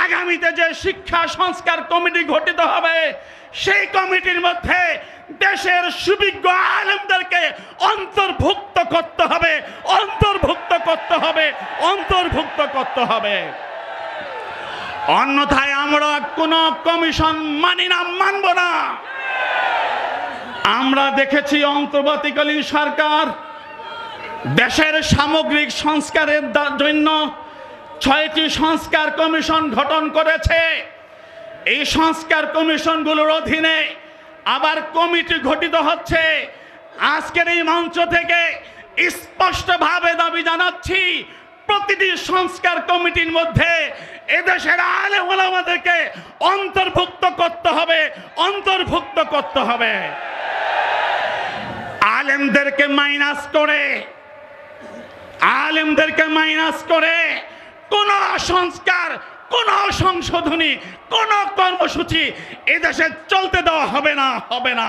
আগামীতে যে শিক্ষা সংস্কার কমিটি গঠিত হবে সেই কমিটির মধ্যে দেশের সুবিজ্ঞ আলেমদেরকে অন্তর্ভুক্ত করতে হবে, অন্তর্ভুক্ত করতে হবে, অন্তর্ভুক্ত করতে হবে। অন্যথায় আমরা কোনো কমিশন মানি না, মানব না। আমরা দেখেছি অন্তর্বর্তীকালীন সরকার দেশের সামগ্রিক সংস্কারের জন্য 6টি সংস্কার কমিশন গঠন করেছে। এই সংস্কার কমিশনগুলোর অধীনে আবার কমিটি গঠিত হচ্ছে। আজকের এই মঞ্চ থেকে স্পষ্টভাবে দাবি জানাচ্ছি, প্রতিটি সংস্কার কমিটির মধ্যে এদেশের আলেম ওলামাদেরকে অন্তর্ভুক্ত করতে হবে, অন্তর্ভুক্ত করতে হবে। আলেমদেরকে মাইনাস করে কোন সংস্কার, কোন সংশোধনী, কোন কর্মসূচি এদেশে চলতে দেওয়া হবে না, হবে না।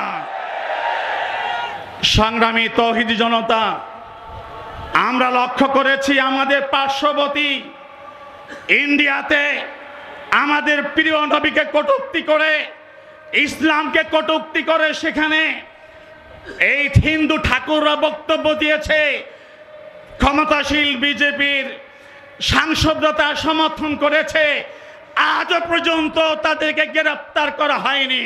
সংগ্রামী তৌহিদি জনতা, আমরা লক্ষ্য করেছি আমাদের পার্শ্ববর্তী ইন্ডিয়াতে আমাদের প্রিয় নবীকে কটূক্তি করে, ইসলামকে কটূক্তি করে সেখানে এই হিন্দু ঠাকুররা বক্তব্য দিয়েছে। ক্ষমতাশীল বিজেপির সাংসদরা তা সমর্থন করেছে। আজও পর্যন্ত তাদেরকে গ্রেফতার করা হয়নি।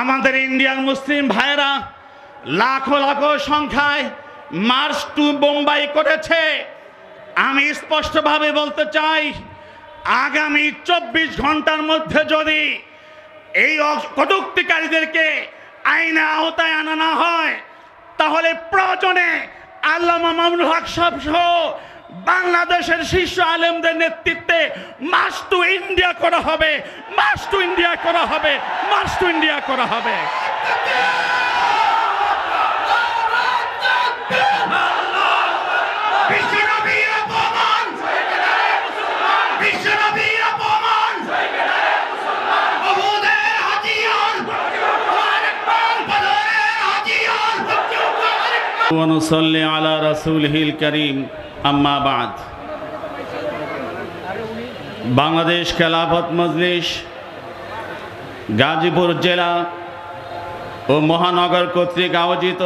আমাদের ইন্ডিয়ান মুসলিম ভাইরা লাখো লাখো সংখ্যায় মার্চ টু বোম্বাই করেছে। আমি স্পষ্টভাবে বলতে চাই, আগামী 24 ঘন্টার মধ্যে যদি এই কটূক্তিকারীদেরকে আইনে আওতায় আনা না হয়, তাহলে প্রয়োজনে আল্লামা মামুনুল হক সাহেব সহ বাংলাদেশের শীর্ষ আলেমদের নেতৃত্বে মার্চ টু ইন্ডিয়া করা হবে, মার্চ টু ইন্ডিয়া করা হবে, মার্চ টু ইন্ডিয়া করা হবে। ونصلي على رسوله الكريم أما بعد। বাংলাদেশ খেলাফত মজলিস গাজীপুর জেলা ও মহানগর কর্তৃক আয়োজিত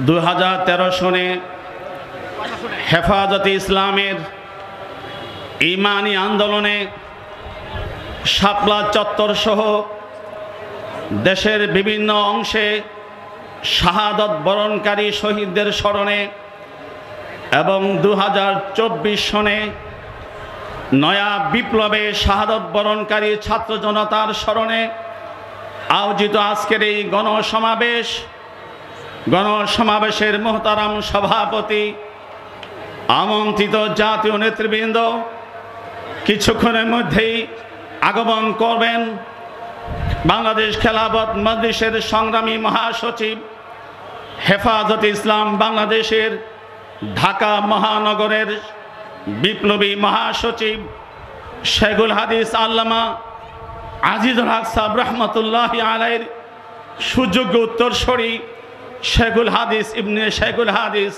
2013 সনে হেফাজতে ইসলামের ইমানি আন্দোলনে শাপলা চত্বর সহ দেশের বিভিন্ন অংশে শাহাদত বরণকারী শহীদদের স্মরণে এবং 2024 সনে নয়া বিপ্লবে শাহাদত বরণকারী ছাত্র জনতার স্মরণে আয়োজিত আজকের এই গণসমাবেশের মোহতারাম সভাপতি, আমন্ত্রিত জাতীয় নেতৃবৃন্দ, কিছুক্ষণের মধ্যেই আগমন করবেন বাংলাদেশ খেলাফত মজলিসের সংগ্রামী মহাসচিব, হেফাজতে ইসলাম বাংলাদেশের ঢাকা মহানগরের বিপ্লবী মহাসচিব শেখুল হাদিস আল্লামা আজিজুল হক সাহেব রহমতুল্লাহি আলাইহির সুযোগ্য উত্তরসূরি শেখুল হাদিস ইবনে শেখুল হাদিস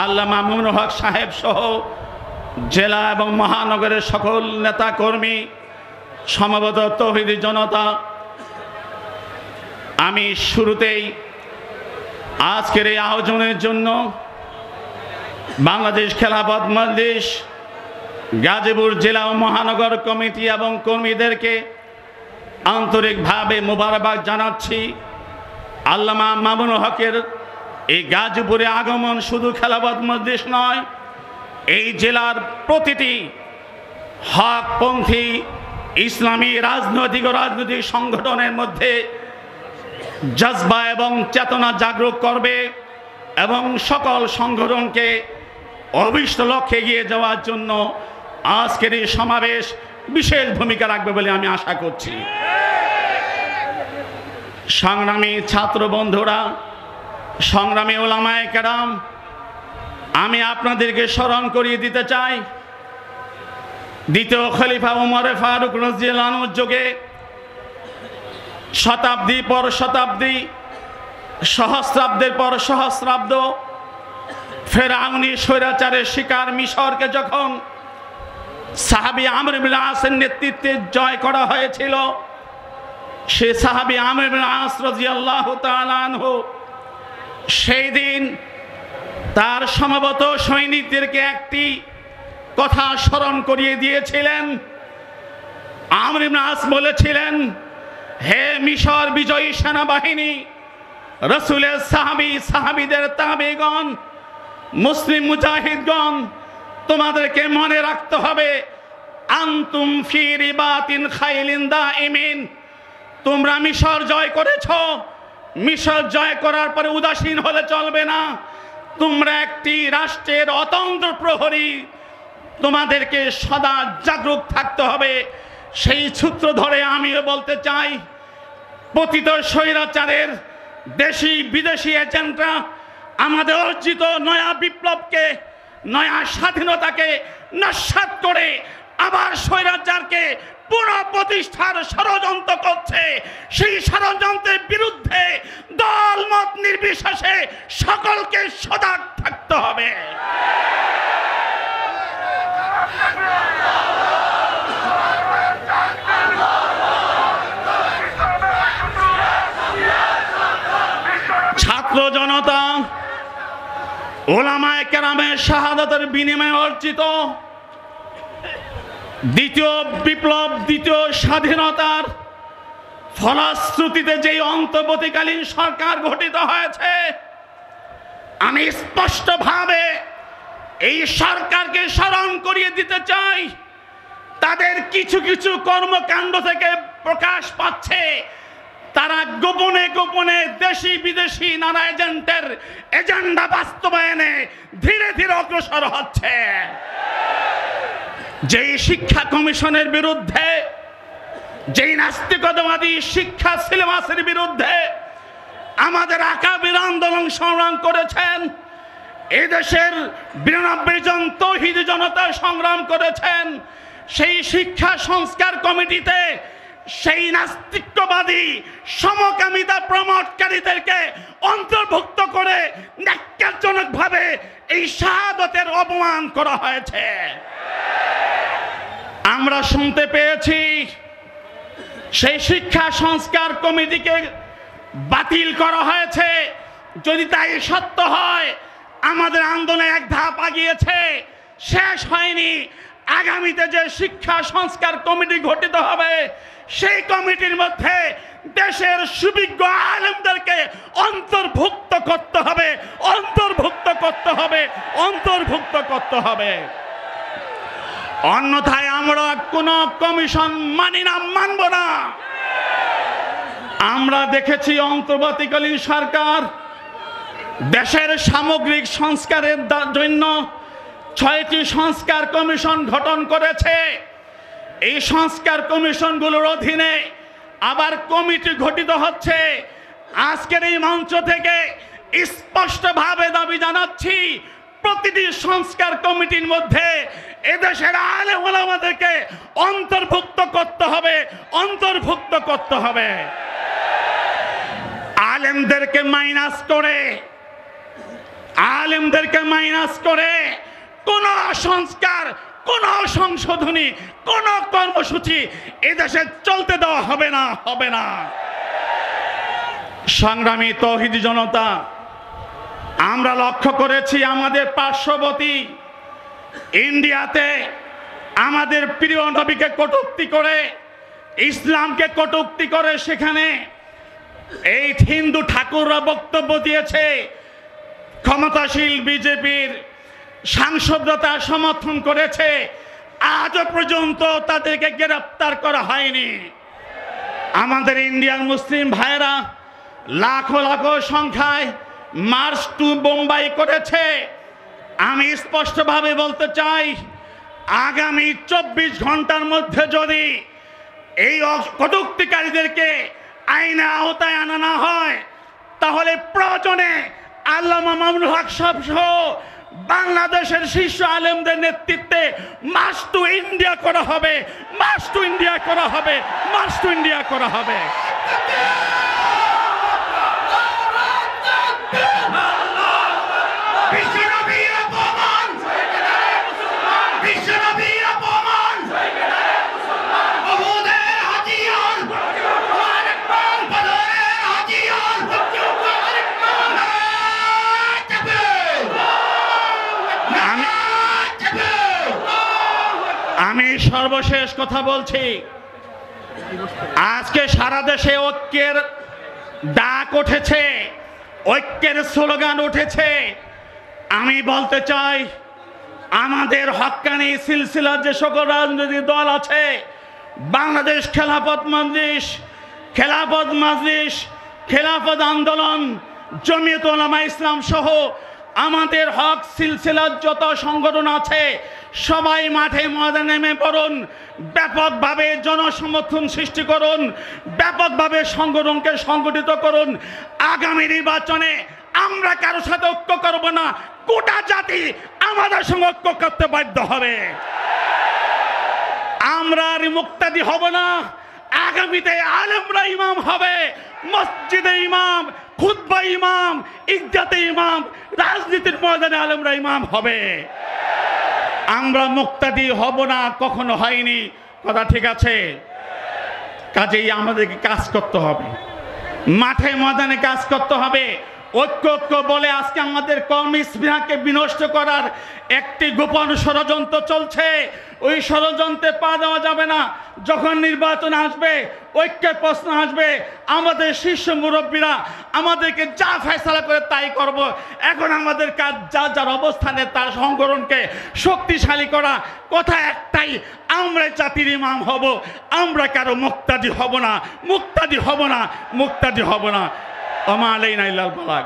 আল্লামা মামুনুল হক সাহেব সহ জেলা এবং মহানগরের সকল নেতাকর্মী, সমবেত তৌহিদি জনতা, আমি শুরুতেই আজকের এই আয়োজনের জন্য বাংলাদেশ খেলাফত মজলিস গাজীপুর জেলা ও মহানগর কমিটি এবং কর্মীদেরকে আন্তরিকভাবে মোবারকবাদ জানাচ্ছি। আল্লামা মামুনুল হকের এই গাজীপুরে আগমন শুধু খেলাফত মজলিস নয়, এই জেলার প্রতিটি হকপন্থী ইসলামী রাজনৈতিক সংগঠনের মধ্যে জজবা এবং চেতনা জাগ্রত করবে এবং সকল সংগঠনকে অভিষ্ট লক্ষ্যে এগিয়ে যাওয়ার জন্য আজকের এই সমাবেশ বিশেষ ভূমিকা রাখবে বলে আমি আশা করছি। সংগ্রামী ছাত্র বন্ধুরা, সংগ্রামী ওলামায়ে কেরাম, আমি আপনাদেরকে স্মরণ করিয়ে দিতে চাই, দ্বিতীয় খলিফা উমর ফারুক রাদিয়াল্লাহু আনহুর যুগে শতাব্দী পর শতাব্দী, সহস্রাব্দের পর সহস্রাব্দ ফেরাউনি স্বৈরাচারের শিকার মিশরকে যখন সাহাবী আমর ইবনে আসের নেতৃত্বে জয় করা হয়েছিল। সে সাহাবী আমর ইবনে আস রাদিয়াল্লাহু তাআলা আনহু সেই দিন তার সমবেত সৈনিকদেরকে একটি কথা স্মরণ করিয়ে দিয়েছিলেন। আমর ইবনে আস বলেছিলেন, হে মিশর বিজয়ী সেনাবাহিনী, রাসূলের সাহাবী, সাহাবীদের তাবেঈগণ, মুসলিম মুজাহিদগণ, তোমাদেরকে মনে রাখতে হবে, আনতুম ফি রিবাতিন খাইলিন দাইমিন, তোমরা মিশর জয় করেছো, মিশর জয় করার পরে উদাসীন হলে চলবে না, তোমরা একটি রাষ্ট্রের অতন্ত্র প্রহরী, তোমাদেরকে সদা জাগরুক থাকতে হবে। সেই সূত্র ধরে আমিও বলতে চাই, পতিত স্বৈরাচারের দেশি বিদেশি এজেন্টরা আমাদের অর্জিত নয়া বিপ্লবকে, নয়া স্বাধীনতাকে নস্যাৎ করে আবার স্বৈরাচারকে পুনঃপ্রতিষ্ঠার ষড়যন্ত্র করছে। সেই ষড়যন্ত্রের বিরুদ্ধে দল মত নির্বিশেষে সকলকে সজাগ থাকতে হবে। ছাত্র জনতা, ওলামায়ে কেরামের শাহাদাতের বিনিময়ে অর্জিত দ্বিতীয় বিপ্লব, দ্বিতীয় স্বাধীনতার ফলশ্রুতিতে যেই অন্তর্বর্তীকালীন সরকার গঠিত হয়েছে, আমি স্পষ্টভাবে এই সরকারকে স্মরণ করিয়ে দিতে চাই, তাদের কিছু কিছু কর্মকাণ্ড থেকে প্রকাশ পাচ্ছে তারা গোপনে গোপনে দেশি বিদেশি নানা এজেন্টের এজেন্ডা বাস্তবায়নে ধীরে ধীরে অগ্রসর হচ্ছে। যেই শিক্ষা কমিশনের বিরুদ্ধে, যেই নাস্তিকতাবাদী শিক্ষা সিলেবাসের বিরুদ্ধে আমাদের আকাবির আন্দোলন সংগ্রাম করেছেন, এই দেশের ৯২ জন তৌহিদি জনতা সংগ্রাম করেছেন, সেই শিক্ষা সংস্কার কমিটিতে সেই নাস্তিকবাদী সমকামিতা প্রমোটকারীদেরকে অন্তর্ভুক্ত করে ন্যাক্কারজনকভাবে এই শাহাদাতের অপমান করা হয়েছে। আমরা শুনতে পেয়েছি সেই শিক্ষা সংস্কার কমিটিকে বাতিল করা হয়েছে। যদি তাই সত্য হয়, আমাদের আন্দোলনে এক ধাপ আগিয়েছে, শেষ হয়নি। আগামীতে যে শিক্ষা সংস্কার কমিটি গঠিত হবে, সেই কমিটির মধ্যে দেশের সুবিজ্ঞ আলেমদেরকে অন্তর্ভুক্ত করতে হবে, অন্তর্ভুক্ত করতে হবে, অন্তর্ভুক্ত করতে হবে। অন্যথায় আমরা কোনো কমিশন মানি না, মানব না। আমরা দেখেছি অন্তর্বর্তীকালীন সরকার দেশের সামগ্রিক সংস্কারের জন্য ৬টি সংস্কার কমিশন গঠন করেছে। এই সংস্কার কমিশনগুলোর অধীনে আবার কমিটি গঠিত হচ্ছে। আজকের এই মঞ্চ থেকে স্পষ্টভাবে দাবি জানাচ্ছি, প্রতিটি সংস্কার কমিটির মধ্যে এদেশের আলেম ওলামাদেরকে অন্তর্ভুক্ত করতে হবে, অন্তর্ভুক্ত করতে হবে। আলেমদেরকে মাইনাস করে, আলেমদেরকে মাইনাস করে কোন সংস্কার, কোন সংশোধনী, কোন কর্মসূচি এদেশে চলতে দেওয়া হবে না, হবে না। সংগ্রামী তৌহিদি জনতা, আমরা লক্ষ্য করেছি আমাদের পার্শ্ববর্তী ইন্ডিয়াতে আমাদের প্রিয় নবীকে কটূক্তি করে, ইসলামকে কটূক্তি করে সেখানে এই হিন্দু ঠাকুররা বক্তব্য দিয়েছে। ক্ষমতাশীল বিজেপির সাংসদরা তা সমর্থন করেছে। আজও পর্যন্ত তাদেরকে গ্রেফতার করা হয়নি। আমাদের ইন্ডিয়ান মুসলিম ভাইয়েরা লাখো লাখো সংখ্যায় মার্চ টু বোম্বাই করেছে। আমি স্পষ্টভাবে বলতে চাই, আগামী ২৪ ঘন্টার মধ্যে যদি এই কটূক্তিকারীদেরকে আইনে আওতায় আনা না হয়, তাহলে প্রয়োজনে আল্লামা মামুনুল হক সাহেব সহ বাংলাদেশের শীর্ষ আলেমদের নেতৃত্বে মার্চ টু ইন্ডিয়া করা হবে, মার্চ টু ইন্ডিয়া করা হবে, মার্চ টু ইন্ডিয়া করা হবে। আমি সর্বশেষ কথা বলছি, আজকে সারা দেশে ঐক্যের ডাক উঠেছে, ঐক্যের স্লোগান উঠেছে। আমি বলতে চাই, আমাদের হক্কানি সিলসিলার যে সকল রাজনৈতিক দল আছে, বাংলাদেশ খেলাফত মজলিস, খেলাফত আন্দোলন, জমিয়ত উলামা ইসলাম সহ আমাদের হক সিলসিলার যত সংগঠন আছে, সবাই মাঠে ময়দানে নেমে পড়ুন, ব্যাপকভাবে জনসমর্থন সৃষ্টি করুন, ব্যাপকভাবে সংগঠনকে সংগঠিত করুন। আগামী নির্বাচনে আমরা কারো সাথে ঐক্য করব না, গোটা জাতি আমাদের সঙ্গে ঐক্য করতে বাধ্য হবে। আমরা আর মুক্তাদি হব না। আগামীতে আলেমরা ইমাম হবে, মসজিদে ইমাম, খুতবা ইমাম, ইজ্জাতে ইমাম, রাজনীতির ময়দানে আলেমরা ইমাম হবে। আমরা মুক্তাদি হব না, কখনো হয়নি, কথা ঠিক আছে। কাজেই আমাদেরকে কাজ করতে হবে, মাঠে ময়দানে কাজ করতে হবে। ঐক্য বলে আজকে আমাদের কর্মস্পৃহাকে বিনষ্ট করার একটি গোপন ষড়যন্ত্র চলছে। ওই ষড়যন্ত্রে পা দেওয়া যাবে না। যখন নির্বাচন আসবে, ঐক্যের প্রশ্ন আসবে, আমাদের শীর্ষ মুরব্বীরা আমাদেরকে যা ফয়সালা করে তাই করব। এখন আমাদের কাজ যার যার অবস্থানে তার সংগঠনকে শক্তিশালী করা। কথা একটাই, আমরা জাতির ইমাম হব, আমরা কারো মুক্তাদি হব না, মুক্তাদি হব না, মুক্তাদি হব না। ওমা আলাইনা ইল্লাল বালাগ।